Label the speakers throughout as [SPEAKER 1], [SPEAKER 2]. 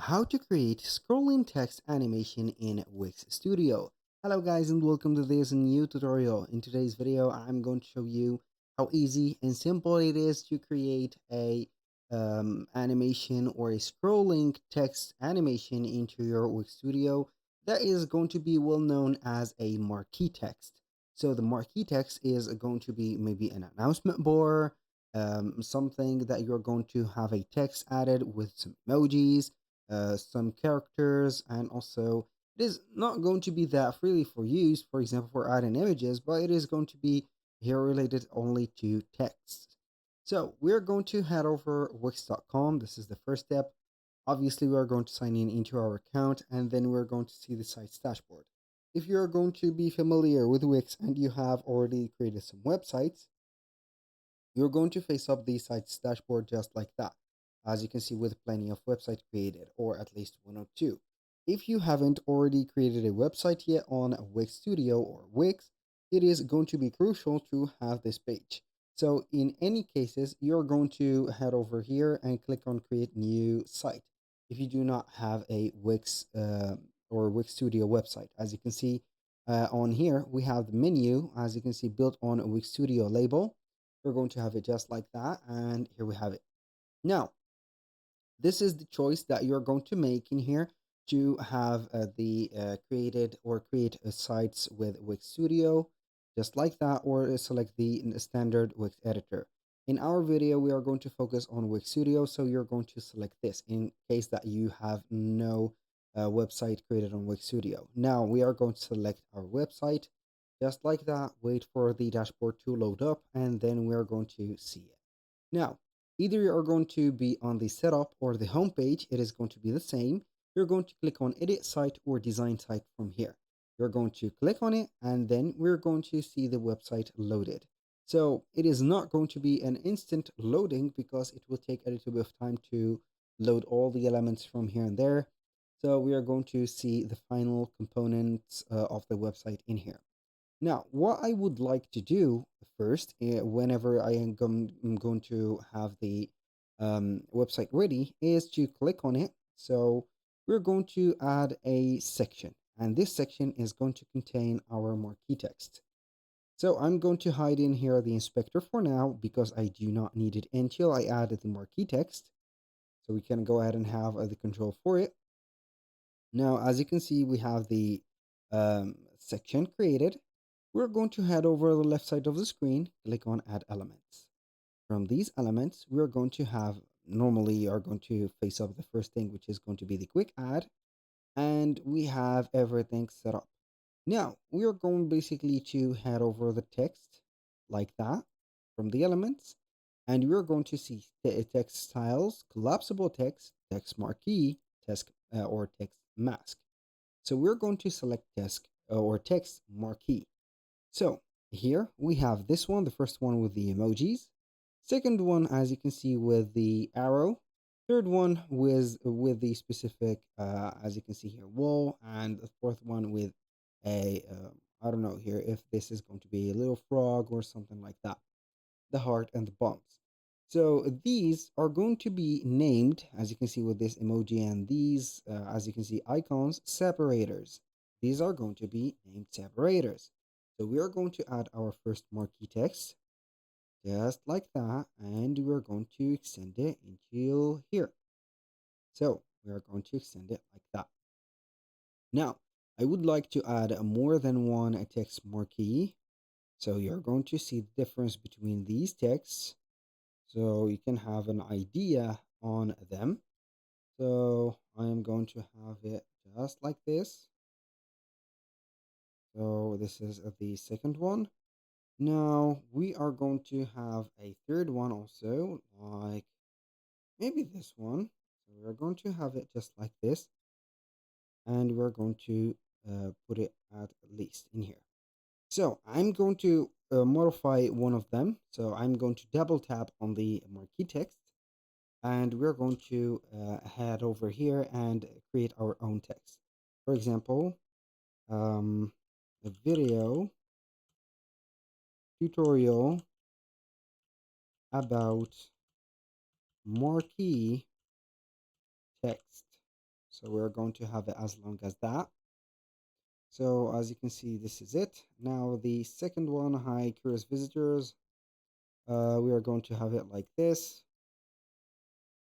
[SPEAKER 1] How to create scrolling text animation in Wix Studio. Hello guys and welcome to this new tutorial. In today's video I'm going to show you how easy and simple it is to create a animation or a scrolling text animation into your Wix Studio that is going to be well known as a marquee text. So the marquee text is going to be maybe an announcement board, something that you're going to have a text added with some emojis, some characters, and also it is not going to be that freely for use, for example, for adding images, but it is going to be here related only to text. So we're going to head over wix.com. This is the first step. Obviously, we are going to sign in into our account, and then we're going to see the site's dashboard. If you're going to be familiar with Wix and you have already created some websites, you're going to face up the site's dashboard just like that, as you can see, with plenty of websites created, or at least one or two. If you haven't already created a website yet on Wix Studio or Wix, it is going to be crucial to have this page. So in any cases, you're going to head over here and click on create new site. If you do not have a Wix or Wix Studio website, as you can see on here, we have the menu, as you can see, built on a Wix Studio label. We're going to have it just like that, and here we have it. Now, this is the choice that you're going to make in here to have the created or create sites with Wix Studio, just like that, or select the standard Wix editor. In our video, we are going to focus on Wix Studio, so you're going to select this in case that you have no website created on Wix Studio. Now, we are going to select our website, just like that, wait for the dashboard to load up, and then we're going to see it. Now, either you are going to be on the setup or the home page, it is going to be the same. You're going to click on edit site or design site from here. You're going to click on it, and then we're going to see the website loaded. So it is not going to be an instant loading because it will take a little bit of time to load all the elements from here and there. So we are going to see the final components of the website in here. Now, what I would like to do first, whenever I'm going to have the website ready, is to click on it. So we're going to add a section, and this section is going to contain our marquee text. So I'm going to hide in here the inspector for now because I do not need it until I add the marquee text. So we can go ahead and have the control for it. Now, as you can see, we have the section created. We're going to head over to the left side of the screen, click on add elements. From these elements, we're going to have, normally you are going to face up the first thing, which is going to be the quick add, and we have everything set up. Now, we are going basically to head over the text like that from the elements, and we're going to see text styles, collapsible text, text marquee, text or text mask. So we're going to select text or text marquee. So here we have this one, the first one with the emojis, second one, as you can see, with the arrow, third one with the specific, as you can see here, wall, and the fourth one with a, I don't know here if this is going to be a little frog or something like that, the heart and the bumps. So these are going to be named, as you can see with this emoji, and these, as you can see, icons, separators. These are going to be named separators. So we are going to add our first marquee text, just like that, and we're going to extend it until here. So we are going to extend it like that. Now, I would like to add more than one text marquee. So you're going to see the difference between these texts, so you can have an idea on them. So I am going to have it just like this. So this is the second one. Now we are going to have a third one also, like maybe this one. So we're going to have it just like this, and we're going to put it at least in here. So I'm going to modify one of them. So I'm going to double tap on the marquee text, and we're going to head over here and create our own text. For example, a video tutorial about marquee text. So we're going to have it as long as that. So as you can see, this is it. Now the second one, hi curious visitors. We are going to have it like this.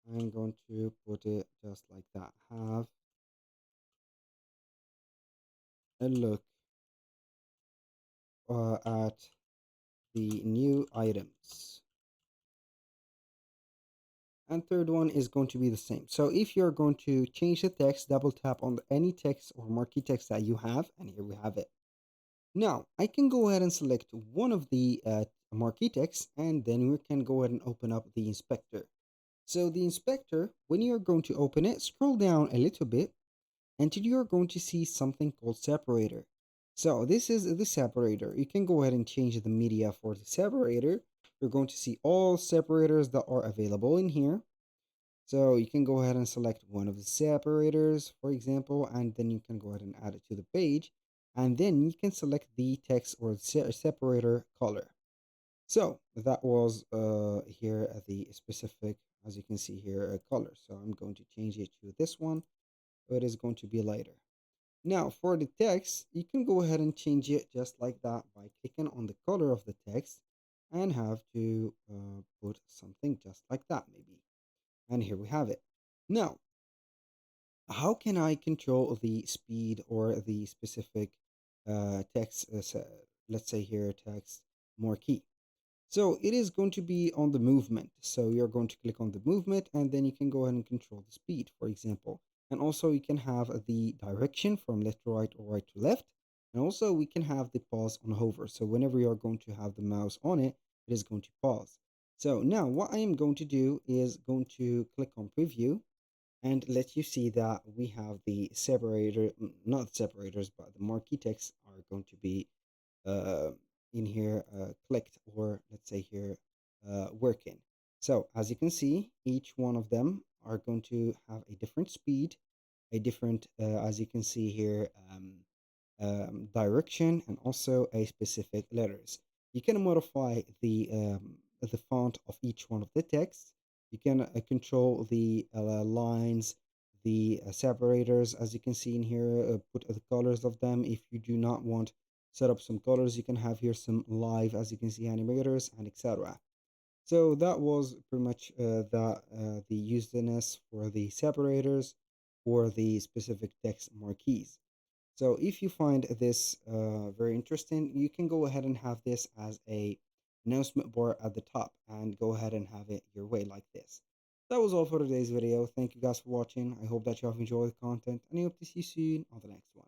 [SPEAKER 1] I'm going to put it just like that. Have a look at the new items. And third one is going to be the same. So if you're going to change the text, double tap on any text or marquee text that you have, and here we have it. Now I can go ahead and select one of the marquee texts, and then we can go ahead and open up the inspector. So the inspector, when you're going to open it, scroll down a little bit until you're going to see something called separator. So this is the separator. You can go ahead and change the media for the separator. You're going to see all separators that are available in here. So you can go ahead and select one of the separators, for example, and then you can go ahead and add it to the page. And then you can select the text or separator color. So that was here at the specific, as you can see here, color. So I'm going to change it to this one. It is going to be lighter. Now for the text, you can go ahead and change it just like that by clicking on the color of the text and have to put something just like that maybe. And here we have it. Now, how can I control the speed or the specific text, let's say here text marquee? So it is going to be on the movement. So you're going to click on the movement and then you can go ahead and control the speed, for example. And also you can have the direction from left to right or right to left. And also we can have the pause on hover. So whenever you're going to have the mouse on it, it is going to pause. So now what I am going to do is going to click on preview and let you see that we have the separator, not separators, but the marquee text are going to be uh, in here clicked, or let's say here working. So as you can see, each one of them are going to have a different speed, a different, as you can see here, direction, and also a specific letters. You can modify the font of each one of the texts. You can control the lines, the separators, as you can see in here, put the colors of them. If you do not want set up some colors, you can have here some live, as you can see, animators and etc. So that was pretty much the usefulness for the separators or the specific text marquees. So if you find this very interesting, you can go ahead and have this as a announcement bar at the top and go ahead and have it your way like this. That was all for today's video. Thank you guys for watching. I hope that you have enjoyed the content and I hope to see you soon on the next one.